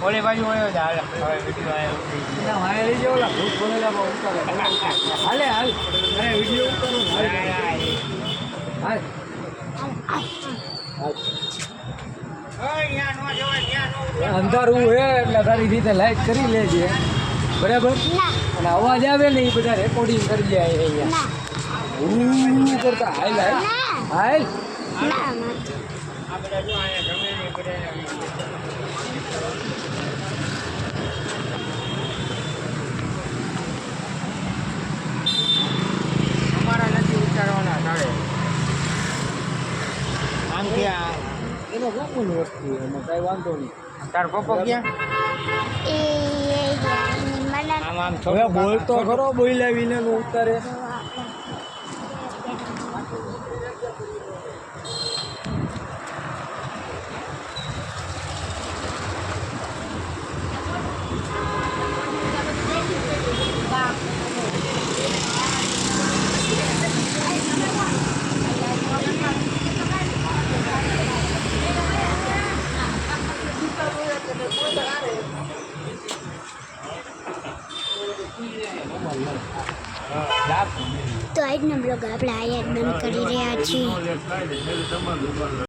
ઓલી બાજુ હોય જ હાલ હવે વિડીયો આવ્યો લઈ જાવ ભૂત બોલેલા હાલે હાલ વિડીયો ઉતારો અંધારું હે એટલે તારી રીતે લાઈટ કરી લેજે બરાબર અને અવાજ આવે ને એ બધા રેકોર્ડિંગ કરી જાય અહીંયા કરતા હાલ હાલ હાલ અમારા નથી ઉતારવાના તારે આમ ક્યાં એનો કોની વસ્તુ એમાં કઈ વાંધો નહીં તાર પપ્પો ક્યાં આમ આમ હવે બોલતો ખરો બોલાવીને ઉતારે તો આજનો બ્લોગ આપણે આયા બંધ કરી રહ્યા છીએ.